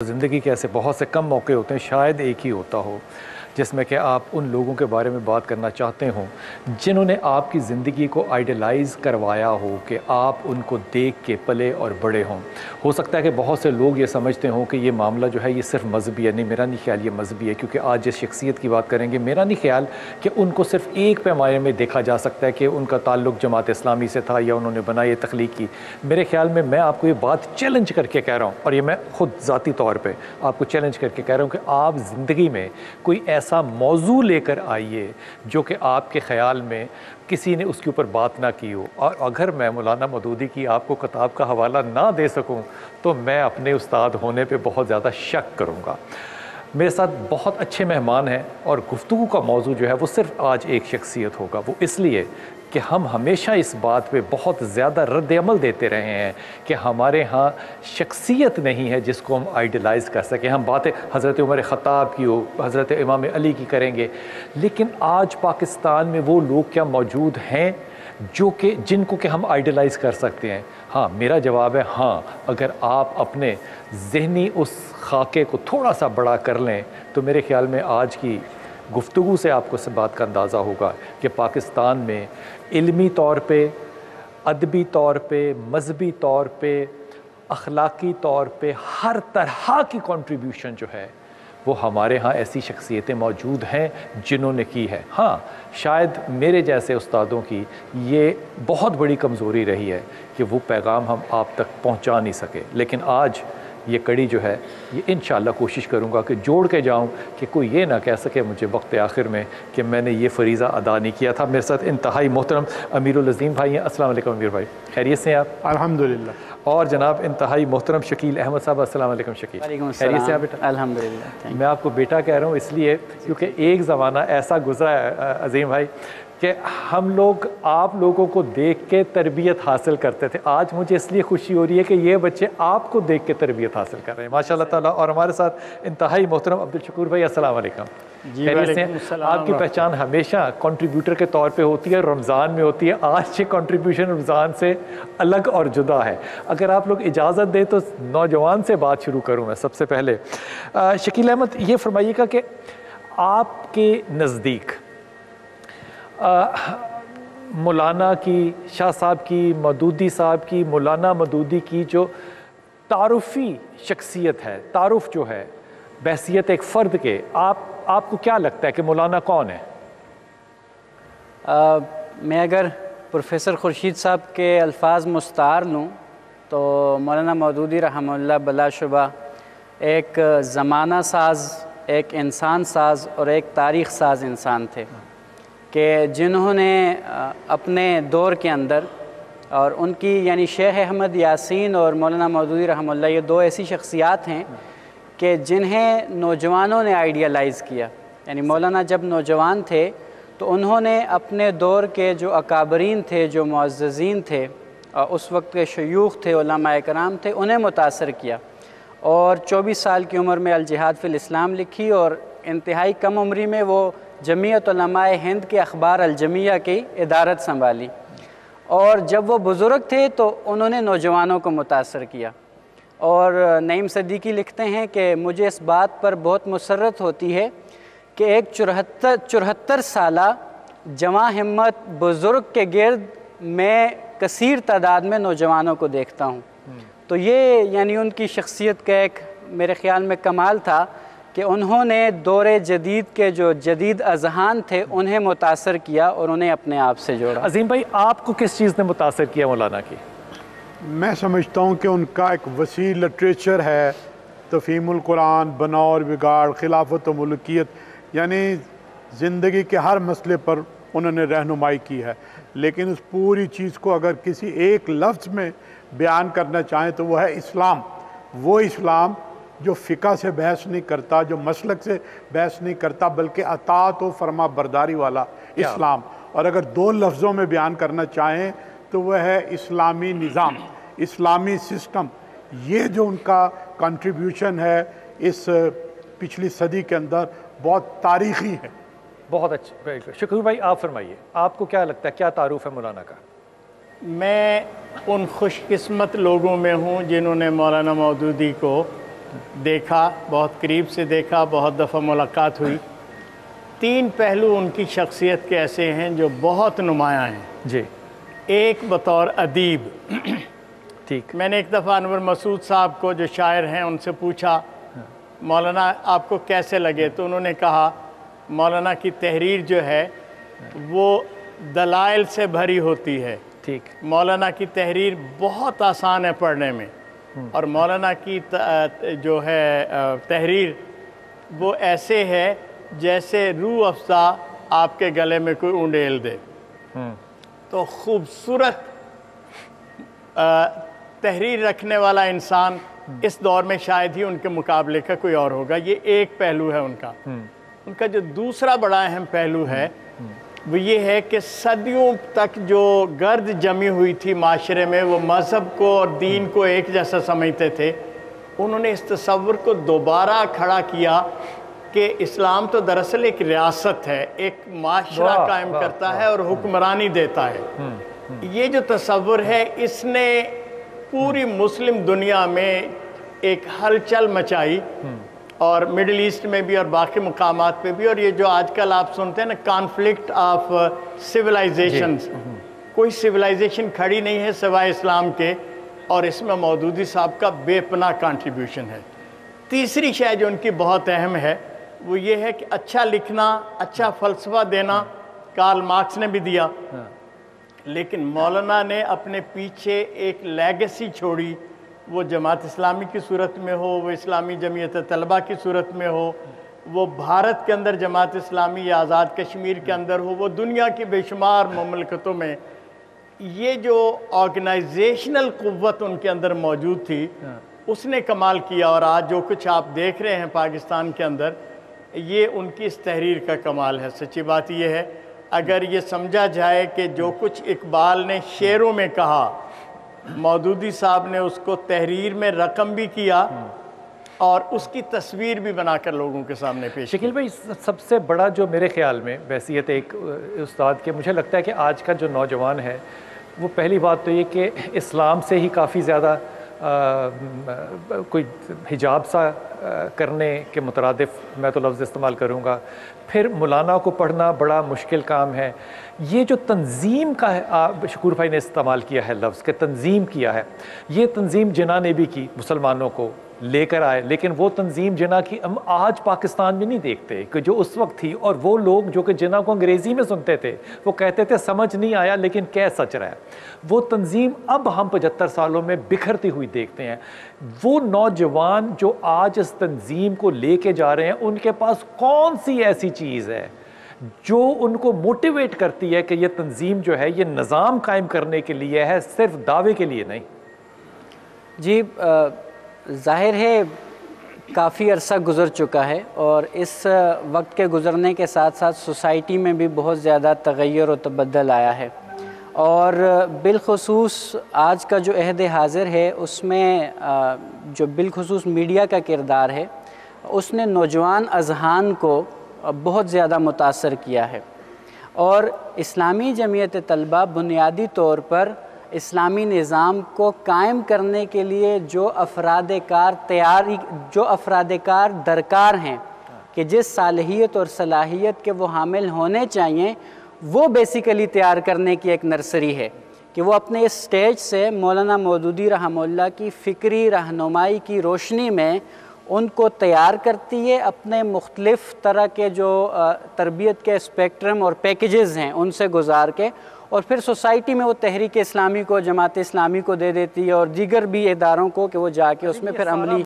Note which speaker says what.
Speaker 1: ज़िंदगी के ऐसे बहुत से कम मौके होते हैं, शायद एक ही होता हो जिसमें कि आप उन लोगों के बारे में बात करना चाहते हों जिन्होंने आपकी ज़िंदगी को आइडलाइज़ करवाया हो कि आप उनको देख के पले और बड़े हों। हो सकता है कि बहुत से लोग ये समझते हों कि ये मामला जो है ये सिर्फ मजहबी है। नहीं, मेरा नहीं ख्याल ये मजहबी है, क्योंकि आज जिस शख्सियत की बात करेंगे मेरा नहीं ख्याल कि उनको सिर्फ एक पैमाने में देखा जा सकता है कि उनका ताल्लुक़ जमात इस्लामी से था या उन्होंने बनाई तख्लीक की। मेरे ख्याल में मैं आपको ये बात चैलेंज करके कह रहा हूँ, और ये मैं ख़ुद ज़ाती तौर पर आपको चैलेंज करके कह रहा हूँ कि आप ज़िंदगी में कोई ऐसा मौजू लेकर आइए जो कि आपके ख़याल में किसी ने उसके ऊपर बात ना की हो। और अगर मैं मौलाना मौदूदी की आपको किताब का हवाला ना दे सकूं तो मैं अपने उस्ताद होने पे बहुत ज़्यादा शक करूंगा। मेरे साथ बहुत अच्छे मेहमान हैं और गुफ्तगू का मौजू जो है वो सिर्फ आज एक शख्सियत होगा। वो इसलिए कि हम हमेशा इस बात पे बहुत ज़्यादा रद्द-ए-अमल देते रहे हैं कि हमारे यहाँ शख्सियत नहीं है जिसको हम आइडलाइज़ कर सकें। हम बातें हज़रत उमर ख़त्ताब की हो, हज़रत इमाम अली की करेंगे, लेकिन आज पाकिस्तान में वो लोग क्या मौजूद हैं जो कि जिनको कि हम आइडलाइज़ कर सकते हैं? हाँ, मेरा जवाब है हाँ। अगर आप अपने ज़हनी उस खाके को थोड़ा सा बड़ा कर लें तो मेरे ख़्याल में आज की गुफ्तगू से आपको इस बात का अंदाज़ा होगा कि पाकिस्तान में इल्मी तौर पे, अदबी तौर पे, मजहबी तौर पे, अखलाकी तौर पे हर तरह की कंट्रीब्यूशन जो है वो हमारे यहाँ ऐसी शख्सियतें मौजूद हैं जिन्होंने की है। हाँ, शायद मेरे जैसे उस्तादों की ये बहुत बड़ी कमज़ोरी रही है कि वो पैगाम हम आप तक पहुँचा नहीं सके, लेकिन आज ये कड़ी जो है ये इंशाअल्लाह कोशिश करूँगा कि जोड़ के जाऊँ कि कोई ये ना कह सके मुझे वक्त आखिर में कि मैंने ये फ़रीज़ा अदा नहीं किया था। मेरे साथ इंतहाई मोहतरम अमीरुल अज़ीम भाई हैं। अस्सलाम वालेकुम अमीर भाई, खैरियत से हैं आप?
Speaker 2: अल्हम्दुलिल्लाह।
Speaker 1: और जनाब इंतहाई मोहतरम शकील अहमद साहब, अस्सलाम वालेकुम शकील, खैरियत से हैं बेटा?
Speaker 3: अल्हम्दुलिल्लाह।
Speaker 1: मैं आपको बेटा कह रहा हूँ इसलिए क्योंकि एक ज़माना ऐसा गुजरा है अज़ीम भाई कि हम लोग आप लोगों को देख के तरबियत हासिल करते थे। आज मुझे इसलिए खुशी हो रही है कि ये बच्चे आपको देख के तरबियत हासिल कर रहे हैं माशाअल्लाह ताला। और हमारे साथ इंतहाई मोहतरम अब्दुल शकूर भाई, अस्सलाम वालेकुम। आपकी पहचान हमेशा कंट्रीब्यूटर के तौर पे होती है, रमज़ान में होती है। आज ये कंट्रीब्यूशन रमज़ान से अलग और जुदा है। अगर आप लोग इजाज़त दें तो नौजवान से बात शुरू करूँ मैं सबसे पहले। शकील अहमद, ये फरमाइएगा कि आपके नज़दीक मौलाना की, शाह साहब की, मौदूदी साहब की, मौलाना मौदूदी की जो तारुफ़ी शख्सियत है, तारुफ जो है बहसियत एक फ़र्द के, आपको क्या लगता है कि मौलाना कौन है?
Speaker 3: मैं अगर प्रोफेसर खुर्शीद साहब के अल्फाज मुस्तार लूँ तो मौलाना मौदूदी रहमहुल्लाह बलाशुबा एक ज़माना साज, एक इंसान साज और एक तारीख़ साज इंसान थे कि जिन्होंने अपने दौर के अंदर, और उनकी यानी शेख अहमद यासीन और मौलाना मौदूदी रहमहुल्लाह ये दो ऐसी शख्सियात हैं कि जिन्हें नौजवानों ने आइडियलाइज़ किया। यानी मौलाना जब नौजवान थे तो उन्होंने अपने दौर के जो अकाबरीन थे, जो मुअज़्ज़ज़ीन थे, उस वक्त के शयूख़ थे, उलमाए कराम थे, उन्हें मुतासर किया और 24 साल की उम्र में अल जिहाद फ़िल इस्लाम लिखी और इंतहाई कम उम्री में वो जमीयत उलमाए हिंद के अखबार अल जमिया की इदारत संभाली। और जब वो बुज़ुर्ग थे तो उन्होंने नौजवानों को मुतासर किया। और नईम सदीकी लिखते हैं कि मुझे इस बात पर बहुत मुसर्रत होती है कि एक 74 साला जवां हिम्मत बुज़ुर्ग के गिर्द मैं कसीर तादाद में नौजवानों को देखता हूँ। तो ये यानी उनकी शख्सियत का एक मेरे ख़्याल में कमाल था कि उन्होंने दौरे जदीद के जो जदीद अज़हान थे उन्हें मुतासर किया और उन्हें अपने आप से जोड़ा।
Speaker 1: अज़ीम भाई, आपको किस चीज़ ने मुतासर किया मौलाना की?
Speaker 2: मैं समझता हूँ कि उनका एक वसी लिटरेचर है, तफ़हीमुल कुरान, बनौर बिगाड़, खिलाफत व मुल्कियत, यानी ज़िंदगी के हर मसले पर उन्होंने रहनुमाई की है। लेकिन उस पूरी चीज़ को अगर किसी एक लफ्ज़ में बयान करना चाहें तो वह है इस्लाम। वो इस्लाम जो फ़िक़ा से बहस नहीं करता, जो मसलक से बहस नहीं करता, बल्कि अताअत व फरमा बरदारी वाला इस्लाम। और अगर दो लफ्ज़ों में बयान करना चाहें तो वह है इस्लामी निज़ाम, इस्लामी सिस्टम। ये जो उनका कंट्रीब्यूशन है इस पिछली सदी के अंदर बहुत तारीख़ी है।
Speaker 1: बहुत अच्छा। शुक्र भाई, आप फरमाइए, आपको क्या लगता है, क्या तारुफ़ है मौलाना का?
Speaker 4: मैं उन खुशकिस्मत लोगों में हूँ जिन्होंने मौलाना मौदूदी को देखा, बहुत करीब से देखा, बहुत दफ़ा मुलाकात हुई। 3 पहलू उनकी शख्सियत के ऐसे हैं जो बहुत नुमायाँ हैं।
Speaker 1: जी,
Speaker 4: एक बतौर अदीब,
Speaker 1: ठीक।
Speaker 4: मैंने एक दफ़ा अनवर मसूद साहब को जो शायर हैं उनसे पूछा मौलाना आपको कैसे लगे, तो उन्होंने कहा मौलाना की तहरीर जो है वो दलाइल से भरी होती है।
Speaker 1: ठीक।
Speaker 4: मौलाना की तहरीर बहुत आसान है पढ़ने में, और मौलाना की जो है तहरीर वो ऐसे है जैसे रूह अफ़ज़ा आपके गले में कोई उंडेल दे। तो खूबसूरत तहरीर रखने वाला इंसान इस दौर में शायद ही उनके मुकाबले का कोई और होगा। ये एक पहलू है उनका। उनका जो दूसरा बड़ा अहम पहलू है वो ये है कि सदियों तक जो गर्द जमी हुई थी माशरे में, वो मज़हब को और दीन को एक जैसा समझते थे। उन्होंने इस तसव्वुर को दोबारा खड़ा किया कि इस्लाम तो दरअसल एक रियासत है, एक माशरा कायम करता है और हुक्मरानी देता है। ये जो तसव्वुर है इसने पूरी मुस्लिम दुनिया में एक हलचल मचाई, और मिडिल ईस्ट में भी और बाकी मुकामात पे भी। और ये जो आजकल आप सुनते हैं ना कॉन्फ्लिक्ट ऑफ सिविलाइजेशंस, कोई सिविलाइजेशन खड़ी नहीं है सिवाय इस्लाम के, और इसमें मौदूदी साहब का बेपनाह कंट्रीब्यूशन है। तीसरी शय जो उनकी बहुत अहम है वो ये है कि अच्छा लिखना, अच्छा फ़लसफ़ा देना कार्ल मार्क्स ने भी दिया, लेकिन मौलाना ने अपने पीछे एक लेगेसी छोड़ी। वो जमात इस्लामी की सूरत में हो, वो इस्लामी जमीयत तलबा की सूरत में हो, वो भारत के अंदर जमात इस्लामी या आज़ाद कश्मीर के अंदर हो, वो दुनिया की बेशुमार मुमलकतों में, ये जो ऑर्गेनाइजेशनल क़ुव्वत उनके अंदर मौजूद थी उसने कमाल किया। और आज जो कुछ आप देख रहे हैं पाकिस्तान के अंदर, ये उनकी इस तहरीर का कमाल है। सच्ची बात ये है, अगर ये समझा जाए कि जो कुछ इकबाल ने शेरों में कहा, मौदूदी साहब ने उसको तहरीर में रकम भी किया और उसकी तस्वीर भी बनाकर लोगों के सामने पेश की।
Speaker 1: शकील भाई, सबसे बड़ा जो मेरे ख्याल में वैसियत एक उस्ताद के, मुझे लगता है कि आज का जो नौजवान है वो पहली बात तो ये कि इस्लाम से ही काफ़ी ज़्यादा कोई हिजाब सा करने के मुतरादिफ, मैं तो लफ्ज़ इस्तेमाल करूँगा। फिर मौलाना को पढ़ना बड़ा मुश्किल काम है। ये जो तंजीम का है, शकूर भाई ने इस्तेमाल किया है लफ्ज़ के तंजीम किया है, ये तंजीम जिना ने भी की, मुसलमानों को लेकर आए, लेकिन वो तंजीम जिना की हम आज पाकिस्तान में नहीं देखते कि जो उस वक्त थी। और वो लोग जो कि जिना को अंग्रेज़ी में सुनते थे वो कहते थे समझ नहीं आया लेकिन कह सच रहा है। वो तंजीम अब हम 75 सालों में बिखरती हुई देखते हैं। वो नौजवान जो आज इस तंजीम को लेके जा रहे हैं, उनके पास कौन सी ऐसी चीज़ है जो उनको मोटिवेट करती है कि ये तंजीम जो है ये निज़ाम कायम करने के लिए है, सिर्फ दावे के लिए नहीं?
Speaker 3: जी, ज़ाहिर है काफ़ी अरसा गुज़र चुका है, और इस वक्त के गुज़रने के साथ साथ सोसाइटी में भी बहुत ज़्यादा तग़य्युर और तबद्दल आया है। और बिलख़ुसूस आज का जो अहद हाज़िर है उसमें जो बिलख़ुसूस मीडिया का किरदार है उसने नौजवान अज़हान को बहुत ज़्यादा मुतासर किया है। और इस्लामी जमीयत तलबा बुनियादी तौर पर इस्लामी निज़ाम को कायम करने के लिए जो अफराद-कार दरकार हैं कि जिस सालहियत और सलाहियत के वो हामिल होने चाहिए, वो बेसिकली तैयार करने की एक नर्सरी है कि वो अपने इस स्टेज से मौलाना मौदूदी रहमतुल्लाह की फ़िक्री रहनुमाई की रोशनी में उनको तैयार करती है, अपने मुख्तलिफ़ तरह के जो तरबियत के स्पेक्ट्रम और पैकेजेस हैं उनसे गुजार के, और फिर सोसाइटी में वो तहरीक इस्लामी को, जमात इस्लामी को दे देती है और दीगर भी इदारों को कि वो जाके उसमें फिर अमली